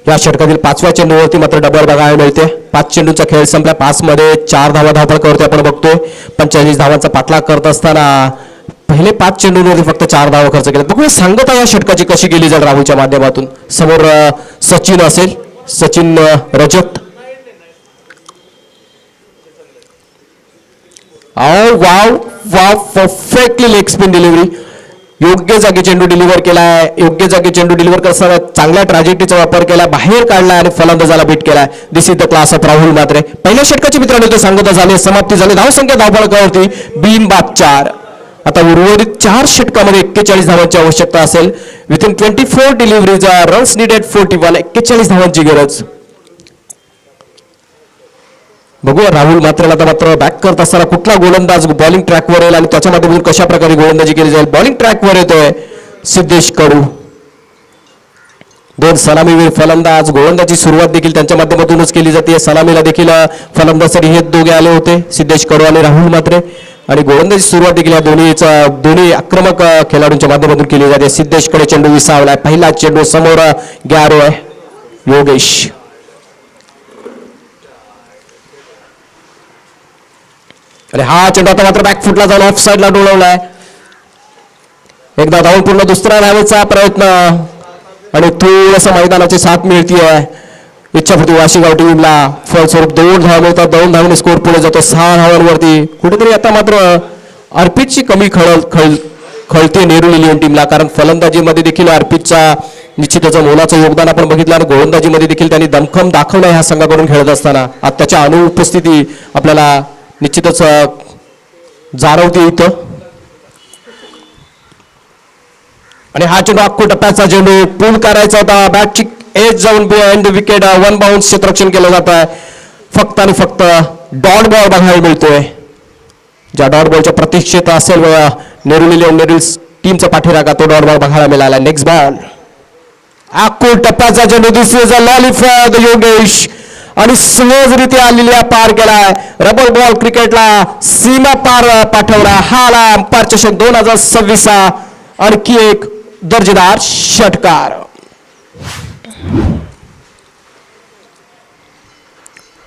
या षटकातील 5व्या चेंडूवरती मात्र डबल बघायला मिळते. 5 चेंडूचा खेळ संपला. 5 मध्ये 4 धावा धावफलकावरती आपण बघतोय. 45 धावांचा पाठलाग करत असताना पहिले 5 चेंडूंवरती फक्त 4 धावा खर्च केल्या. बघूया सांगता या षटकाची कशी गेली जाईल राहुलच्या माध्यमातून. समोर सचिन असेल. Sachin Rajat. Wow wow perfectly leg spin delivery. योग्य जागी चेंडू डिलिव्हर केलाय. योग्य जागी चेंडू डिलिव्हर करताना चांगल्या ट्रॅजेक्टरीचा वापर केला. बाहेर काढलाय आणि फलंदाजाला बीट केलाय. This is the class of Rahul Mhatre. पहिल्या षटकाची मित्रांनो ते सांगता झाले. समाप्ती झाली. धावसंख्या धावफलकावरती बिनबाद 4. आता उर्वरित 4 षटकामध्ये 41 धावांची आवश्यकता असेल. Within 24 deliveries runs needed 41. 41 धावांची गरज. बघूया राहुल म्हात्रेला तर मात्र बॅक करत असताना कुठला गोलंदाज बॉलिंग ट्रॅकवर येईल आणि त्याच्या माध्यमातून कशा प्रकारे गोलंदाजी केली जाईल. बॉलिंग ट्रॅकवर येतोय सिद्धेश कडू. 2 सलामीवीर फलंदाज. गोलंदाजी सुरुवात देखील त्यांच्या माध्यमातूनच केली जाते. सलामीला देखील फलंदाजसाठी हे दोघे आले होते, सिद्धेश कडू आणि राहुल म्हात्रे. आणि गोलंदाजी सुरुवात देखील या दोन्ही आक्रमक खेळाडूंच्या माध्यमातून केली जाते. सिद्धेशकडे चेंडू विसावलाय. पहिला चेंडू समोर गॅरो आहे योगेश. आणि हा चेंडू आता मात्र बॅकफुटला जाऊन ऑफ साईडला डोळवलाय. एकदा धावून पूर्ण दुसरा धावेचा प्रयत्न आणि थोडंसं मैदानाची साथ मिळतीये. इच्छापुरती वाशीगाव टीमला फलस्वरूप 2 धावा मिळतात. 2 धावांनी स्कोर पुढे जातो 6 धावांवरती. कुठेतरी आता मात्र अर्पितची कमी खळते नेहरू इंडियन टीमला, कारण फलंदाजीमध्ये देखील अर्पितचा निश्चितच मोलाचं योगदान आपण बघितलं आणि गोलंदाजीमध्ये देखील त्यांनी दमखम दाखवला ह्या संघाकडून खेळत असताना. आता त्याच्या अनुपस्थिती आपल्याला निश्चितच जाणवते इथं. आणि हा चेंडू अख्खो टप्प्याचा चेंडू पूल करायचा होता. बॅटची एज जाऊन behind the wicket one bounce क्षेत्ररक्षण केलं जात आहे. फक्त आणि फक्त डॉट बॉल बघायला मिळतोय. ज्या डॉट बॉलच्या प्रतीक्षेत असेल नेरुलियन्स टीमचा पाठीराखा तो डॉट बॉल बघायला मिळाला. नेक्स्ट बॉल आकुल टप्प्याचा चेंडू. This is a lolly for Yogesh आणि सहजरित्या लिल्या पार केलाय. रबर बॉल क्रिकेटला सीमा पार पाठवला. हा आला अंपायर चषक 2026 आणखी एक दर्जेदार षटकार.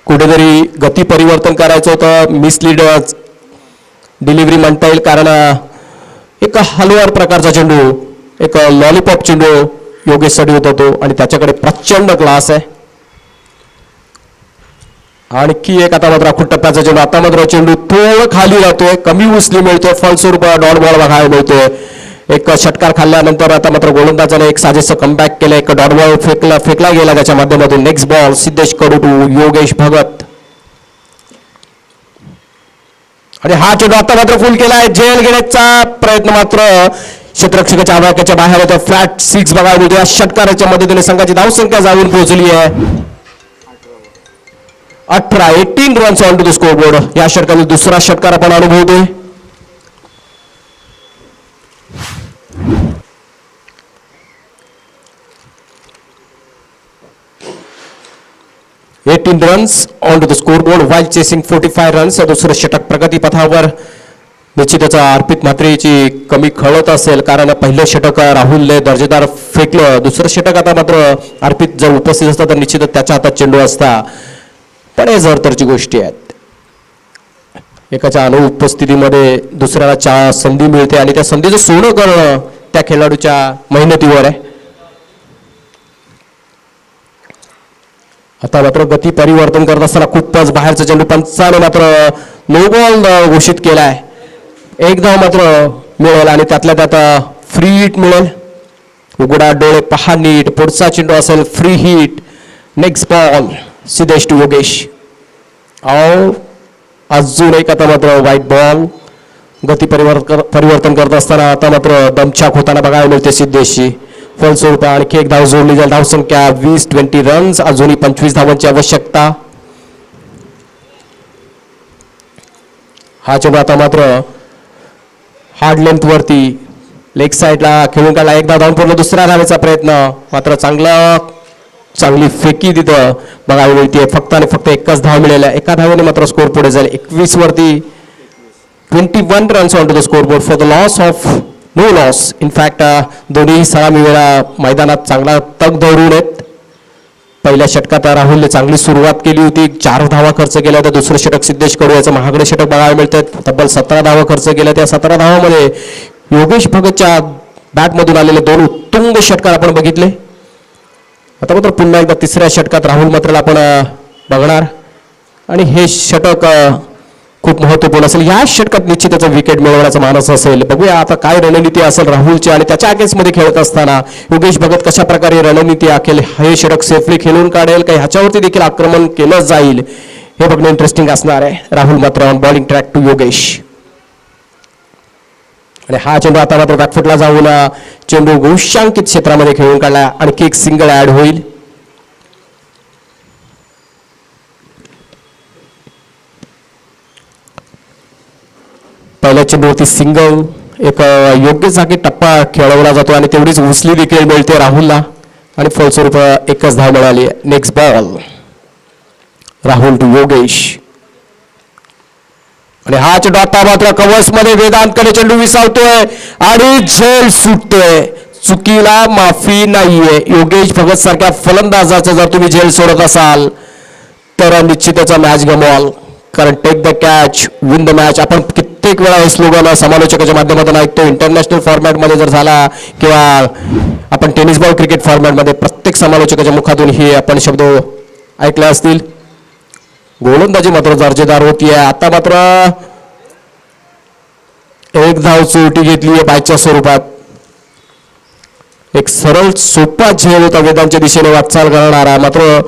कुठेतरी गती परिवर्तन करायचं होतं. मिसलीड डिलिव्हरी म्हणता येईल कारण एक हलवार प्रकारचा चेंडू एक लॉलीपॉप चेंडू योगेशसाठी होता तो आणि त्याच्याकडे प्रचंड क्लास आहे. आणखी एक आता मात्र आखूड टप्प्याचा चेंडू. आता मात्र चेंडू थोडं खाली राहतोय. कमी उचली मिळतोय. फलस्वरूप डॉट बॉल बघायला मिळतोय. एक षटकार खाल्ल्यानंतर आता मात्र गोलंदाजाने एक साजेसं कमबॅक केलं. एक डॉट बॉल फेकला गेला त्याच्या माध्यमातून. Next ball Siddhesh Kadu to Yogesh Bhagat आणि हा चेंडू आता मात्र फुल केलाय. जेल घेण्याचा प्रयत्न मात्र क्षेत्ररक्षकाच्या आवाक्याच्या बाहेर होतं. फ्लॅट 6 बघायला मिळतो. या षटकाराच्या मदतीने संघाची धावसंख्या जाऊन पोहोचली आहे 18 runs on to the scoreboard. या षटकातील दुसरा षटकार आपण अनुभवतोय. Runs on to the scoreboard while chasing 45 runs. दुसरं षटक प्रगतीपथावर. निश्चितच अर्पित म्हात्रेची कमी खळत असेल कारण पहिलं षटक राहुलने दर्जेदार फेकलं. दुसरं षटक आता मात्र अर्पित जर उपस्थित असता तर निश्चितच त्याच्या हातात चेंडू असता. पण हे जरतरची गोष्टी आहेत. एकाच्या अनुपस्थितीमध्ये दुसऱ्याला संधी मिळते आणि त्या संधीचं सोनं करणं त्या खेळाडूच्या मेहनतीवर आहे. आता मात्र गती परिवर्तन करत असताना खूपच बाहेरचा चेंडू. पंचाने मात्र नो बॉल घोषित केलाय. एक धाव मात्र मिळेल आणि त्यातल्या त्यात फ्री हिट मिळेल. उघडा डोळे पहा नीट. पुढचा चेंडू असेल free hit. Next ball Siddhesh to Yogesh. अजून एक आता मात्र व्हाईट बॉल. गती परिवर्तन करत असताना आता मात्र दमछाक होताना बघायला मिळते सिद्धेशची. फलस्वरूप आणखी एक धाव जोडली जाईल. धावसंख्या 20 रन्स. अजूनही 25 धावांची आवश्यकता. हा चेंडू आता मात्र हार्ड लेंथ वरती लेग साईडला खेळून काढला. एकदा धावून पूर्ण दुसऱ्या धावेचा प्रयत्न मात्र चांगली फेकी तिथं बघायला मिळते. फक्त आणि फक्त एकच धाव मिळाल्या. एका धावेने मात्र स्कोर पुढे जाईल 21 वरती. 21 runs on to the scoreboard for the loss of no loss. In fact दोन्ही सलामी वेळा मैदानात चांगला तग धरून आहेत. पहिल्या षटकात राहुलने चांगली सुरुवात केली होती. 4 धावा खर्च केल्या होत्या. दुसरं षटक सिद्धेश कडू याचं महागडे षटक बघायला मिळतात. तब्बल 17 धावा खर्च केल्या. त्या 17 धावामध्ये योगेश भगतच्या बॅटमधून आलेले 2 उत्तुंग षटकार आपण बघितले. आता मात्र पुन्हा एकदा तिसऱ्या षटकात राहुल मात्र आपण बघणार आणि हे षटक खूप महत्त्वपूर्ण असेल. या षटकात निश्चित त्याचा विकेट मिळवण्याचा मानस असेल. बघूया आता काय रणनीती असेल राहुलची आणि त्याच्या अगेन्स्टमध्ये खेळत असताना योगेश भगत कशा प्रकारे रणनीती आखेल. हे षटक सेफली खेळून काढेल का ह्याच्यावरती देखील आक्रमण केलं जाईल हे बघणं इंटरेस्टिंग असणार आहे. राहुल मात्र on bowling track to Yogesh आणि हा चेंडू आता मात्र बॅकफुटला जाऊन चेंडू गोष्यांकित क्षेत्रामध्ये खेळून काढला. आणखी एक सिंगल ऍड होईल. पहिल्या चेंडूवरती सिंगल एक योग्य जागी टप्पा खेळवला जातो आणि तेवढीच उचली देखील मिळते राहुलला आणि फलस्वरूप एकच धाव मिळाली. Next ball Rahul to Yogesh आणि हा चेंडू आता मात्र कव्हर्स मध्ये वेदांतकडे चेंडू विसावतोय आणि झेल सुटतोय. चुकीला माफी नाहीये. योगेश भगत सारख्या फलंदाजाचा जर तुम्ही झेल सोडत असाल तर निश्चितच मॅच गमवाल. कारण take the catch win the match आपण कित्येक वेळा हे स्लोगन समालोचकाच्या माध्यमातून ऐकतो. इंटरनॅशनल फॉर्मॅटमध्ये जर झाला किंवा आपण टेनिस बॉल क्रिकेट फॉर्मॅटमध्ये प्रत्येक समालोचकाच्या मुखातून हे आपण शब्द ऐकले असतील. गोलंदाजी मात्र दर्जेदार होती आहे. आता मात्र एक धाव चोटी घेतली आहे बायच्या स्वरूपात. एक सरळ सोपा झेल होता वेदांच्या दिशेने वाटचाल करणारा. मात्र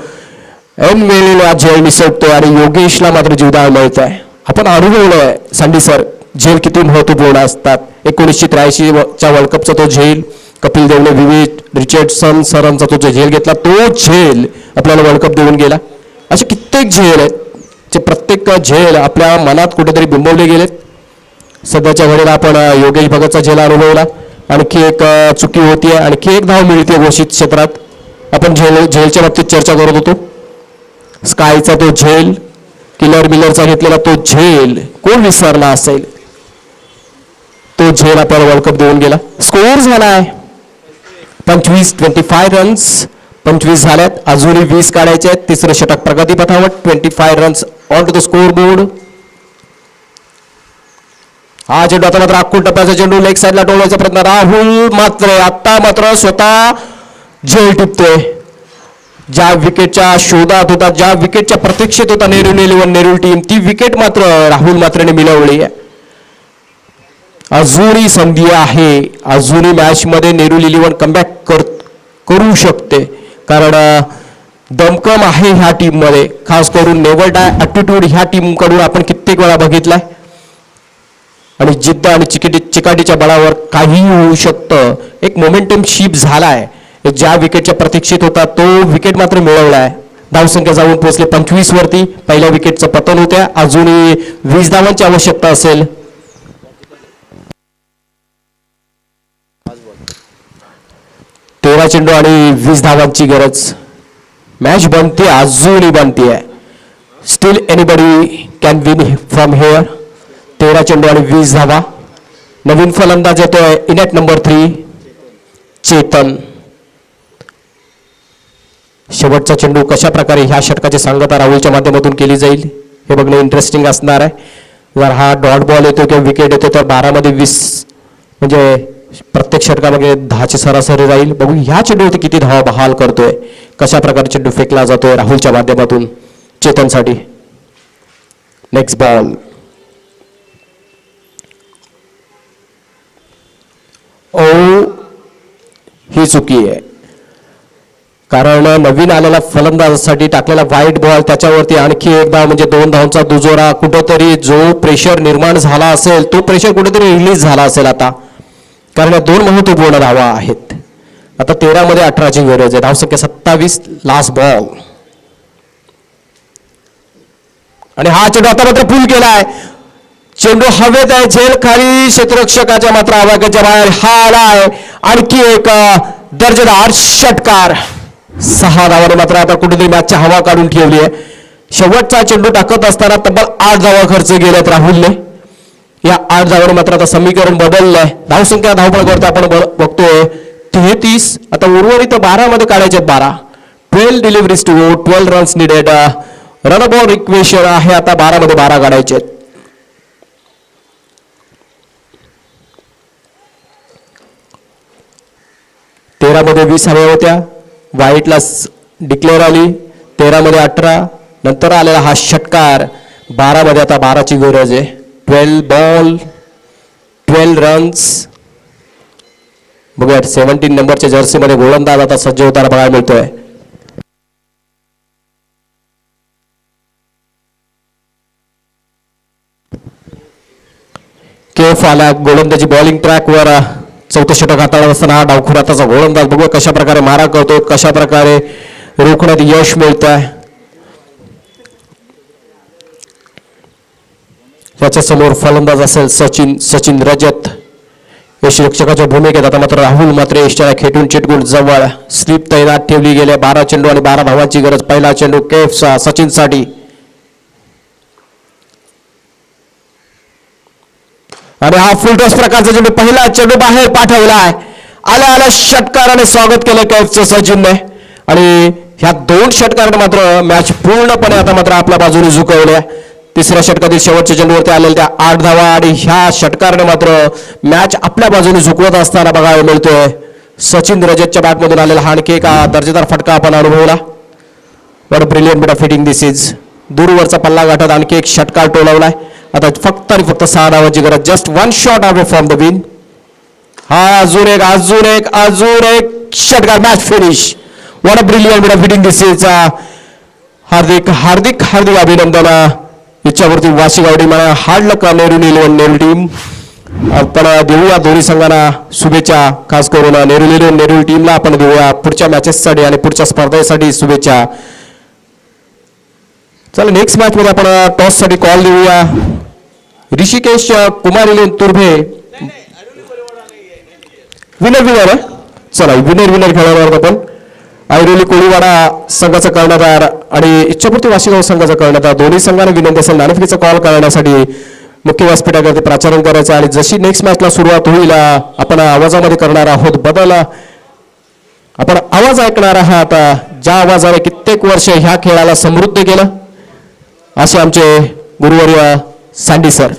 एन वेळेला झेल निसटतोय आणि योगेशला मात्र जीवदान मिळत आहे. आपण अनुभवलोय सँडी सर झेल किती महत्वपूर्ण असतात. 1983च्या वर्ल्ड कपचा तो झेल कपिल देवने रिचर्डसन सरांचा तो जो झेल घेतला तो झेल आपल्याला वर्ल्ड कप देऊन गेला. असे कित्येक झेल आहेत जे प्रत्येक झेल आपल्या मनात कुठेतरी बिंबवले गेलेत. सध्याच्या वेळेला आपण योगेश भगतचा झेल अनुभवला. आणखी एक चुकी होतीये, आणखी एक धाव मिळते घोषित क्षेत्रात. आपण झेलच्या बाबतीत चर्चा करत होतो. स्कायचा तो झेल, किलर मिलरचा घेतलेला तो झेल कोण विसरला असेल. तो झेल आपल्याला वर्ल्ड कप देऊन गेला. स्कोअर झालाय 25 रन्स 25 झाल्यात. अजूनही 20 काढायचे आहेत. तिसरं षटक प्रगतीपथावर. 25 runs on to the score board. हा चेंडू आता मात्र अक्कूल टप्प्याचा चेंडू लेग साईडला टोलवायचा प्रयत्न. राहुल मात्र आता मात्र स्वतः झेल टिपतोय. ज्या विकेटच्या शोधात होता, ज्या विकेटच्या प्रतीक्षेत होता नेहरू टीम, ती विकेट मात्र राहुल मात्रेने मिळवली आहे. अजूनही संधी आहे. अजूनही मॅच मध्ये नेहरू इलेव्हन कमबॅक करू शकते. कारण दमकम आहे ह्या टीम मध्ये. खास करून नेव्हर डाय ॲटिट्यूड ह्या टीम कडून आपण कित्येक वेळा बघितलाय. आणि जिद्द आणि चिकाटीच्या बळावर काहीही होऊ शकतं. एक मोमेंटम शिफ्ट झालाय. ज्या विकेटच्या प्रतीक्षेत होता तो विकेट मात्र मिळवलाय. धावसंख्या जाऊन पोहोचले 25 वरती. पहिल्या विकेटचं पतन होत्या. अजूनही 20 धावांची आवश्यकता असेल. 13 चेंडू आणि 20 धावांची गरज. मॅच बनते, अजूनही बनते. Steel anybody can win from here. 13 चेंडू आणि 20 धावा. नवीन फलंदाज येतोय इनेट नंबर 3 चेतन. शेवटचा चेंडू कशा प्रकारे ह्या षटकाची सांगता राहुलच्या माध्यमातून केली जाईल हे बघणं इंटरेस्टिंग असणार आहे. जर हा डॉट बॉल येतो किंवा विकेट येतो तर 12 मध्ये 20 म्हणजे प्रत्येक षटकामध्ये 10ची सरासरी राहील. बघू ह्या चेंडूवरती किती धावा बहाल करतोय. कशा प्रकारे चेंडू फेकला जातोय राहुलच्या माध्यमातून चेतनसाठी. Next ball. ही चुकी आहे. कारण नवीन आलेल्या फलंदाजासाठी टाकलेला व्हाईट बॉल त्याच्यावरती आणखी एकदा म्हणजे 2 धावांचा दुजोरा. कुठंतरी जो प्रेशर निर्माण झाला असेल तो प्रेशर कुठेतरी रिलीज झाला असेल आता. कारण या 2 महत्वपूर्ण धावा आहेत. आता 13 मध्ये 18ची गरज आहे. धावसंख्या 27. Last ball. आणि हा चेंडू आता मात्र पूल केलाय. चेंडू हवेत आहे. झेल खाली क्षेत्ररक्षकाच्या मात्र आवाक्याच्या बाहेर. हा आलाय आणखी एक दर्जेदार षटकार. 6 धावाने मात्र आता कुठेतरी मॅचची हवा काढून ठेवली आहे. शेवटचा चेंडू टाकत असताना तब्बल 8 धावा खर्च केल्यात राहुलने. या 8 धावाने मात्र आता समीकरण बदललंय. धावसंख्या धावपळावरती आपण बघतोय 33. आता उर्वरित 12 मध्ये काढायचे 12. 12 deliveries to 12 runs needed. Run ball equation आहे आता 12 मध्ये 12 काढायचे. 13 मध्ये 20 हव्या होत्या. व्हाईटला डिक्लेअर आली. 13 मध्ये 18. नंतर आलेला हा षटकार. 12 मध्ये आता 12ची गरज आहे. 12 बॉल 12 रन्स. बघूया 17 नंबरच्या जर्सीमध्ये गोलंदाज आता सज्ज होताना बघायला मिळतोय. केफ आला गोलंदाजी बॉलिंग ट्रॅकवर. 4थं षटक हाताळत असताना हा डावखुराताचा गोलंदाज. बघूया कशा प्रकारे मारा करतो, कशा प्रकारे रोखण्यात यश मिळत आहे. याच्या समोर फलंदाज असेल सचिन रजत. यष्टिरक्षकाच्या भूमिकेत आता मात्र राहुल मात्र यष्टीला खेटून चिटकून जवळ. स्लिप तैनात ठेवली गेली. 12 चेंडू आणि 12 धावांची गरज. पहिला चेंडू केफचा सचिनसाठी. आणि हा फुलटॉस प्रकारचा चेंडू. पहिला चेंडू बाहेर पाठवलाय. आल्या षटकाराने स्वागत केलं कैफचं सचिनने. आणि ह्या 2 षटकाराने मात्र मॅच पूर्णपणे आता मात्र आपल्या बाजूने झुकवल्या. तिसऱ्या षटकातील शेवटच्या चेंडूवरती आलेल्या त्या 8 धावा आणि ह्या षटकाराने मात्र मॅच आपल्या बाजूने झुकवत असताना बघायला मिळतोय. सचिन रजतच्या बॅटमधून आलेला हा आणखी एक दर्जेदार फटका आपण अनुभवला. What brilliant bit of hitting this is. दूरवरचा पल्ला गाठत आणखी एक षटकार टोलवलाय. आता फक्त आणि फक्त 6 धावांची गरज. Just 1 shot away from the win. हा अजून एक षटकार. Match finish. What a brilliant bit of hitting this is. हार्दिक अभिनंदन. याच्यावरती वाशी गावडी मला हार्ड लक नेहरू टीम. आपण देऊया दोन्ही संघांना शुभेच्छा. खास करून नेरुल टीमला आपण देऊया पुढच्या मॅचेससाठी आणि पुढच्या स्पर्धेसाठी शुभेच्छा. चला नेक्स्ट मॅच मध्ये आपण टॉस साठी कॉल देऊया. ऋषिकेश कुमार तुर्भे विनर चला विनर खेळणार आपण. ऐरोली कोळीवाडा संघाचा कर्णधार आणि इच्छापूर्ती वाशीगाव संघाचा कर्णधार दोन्ही संघांना विनंती असेल नाणेफेकीचा कॉल करण्यासाठी मुख्य व्यासपीठावरती प्राचारण करायचं. आणि जशी नेक्स्ट मॅचला सुरुवात होईल आपण आवाजामध्ये करणार आहोत बदल. आपण आवाज ऐकणार आहात ज्या आवाजाने कित्येक वर्ष ह्या खेळाला समृद्ध केलं असे आमचे गुरुवर्य सांडी सर.